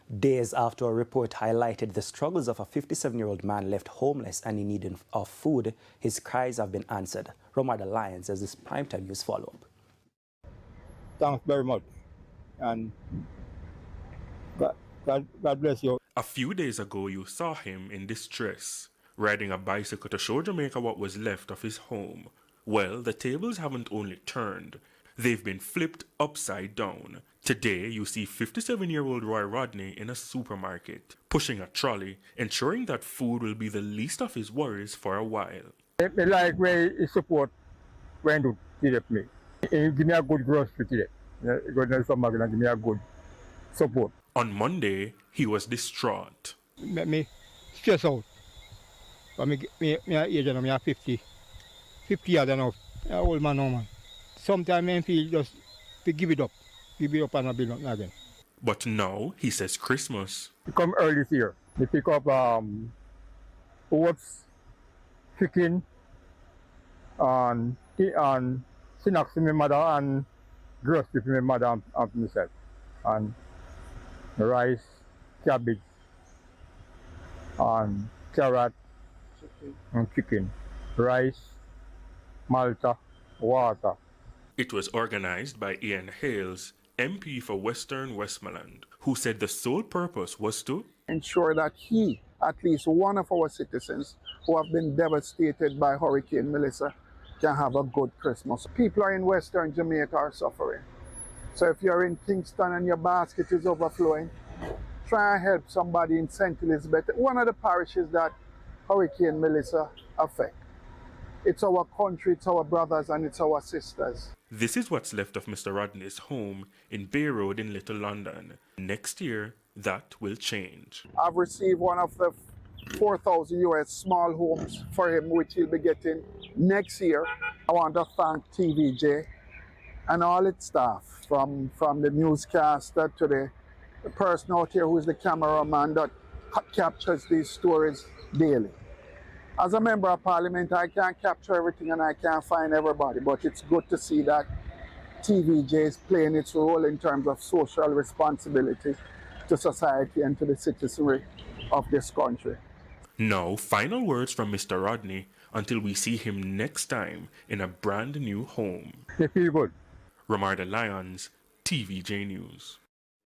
Days after a report highlighted the struggles of a 57-year-old man left homeless and in need of food, his cries have been answered. Rodney Lyons has this primetime news follow-up. Thanks very much, and God bless you. A few days ago, you saw him in distress, riding a bicycle to show Jamaica what was left of his home. Well, the tables haven't only turned, they've been flipped upside down. Today, you see 57-year-old Rodney in a supermarket, pushing a trolley, ensuring that food will be the least of his worries for a while. I like where he support when to help me. He give me a good grocery today. Go to the supermarket and give me a good support. On Monday, he was distraught. Make me stress out. But me age now, me 50. 50 years now. I'm an old man now, man. Sometimes I feel just to give it up. Give it up and not build up again. But now, he says Christmas. We come early this year. We pick up oats, chicken, and snacks for my mother and groceries for my mother and for myself. And rice, cabbage, and carrot, and chicken, rice, Malta, water. It was organized by Ian Hales, MP for Western Westmoreland, who said the sole purpose was to ensure that at least one of our citizens who have been devastated by Hurricane Melissa, can have a good Christmas. People in Western Jamaica are suffering. So if you're in Kingston and your basket is overflowing, try and help somebody in St. Elizabeth, one of the parishes that Hurricane Melissa affects. It's our country, it's our brothers, and it's our sisters. This is what's left of Mr. Rodney's home in Bay Road in Little London. Next year, that will change. I've received one of the 4,000 US small homes for him, which he'll be getting next year. I want to thank TVJ and all its staff, from the newscaster to the person out here who is the cameraman that captures these stories daily. As a member of parliament, I can't capture everything and I can't find everybody, but it's good to see that TVJ is playing its role in terms of social responsibility to society and to the citizenry of this country. Now, final words from Mr. Rodney until we see him next time in a brand new home. They feel good. Rodney Lyons, TVJ News.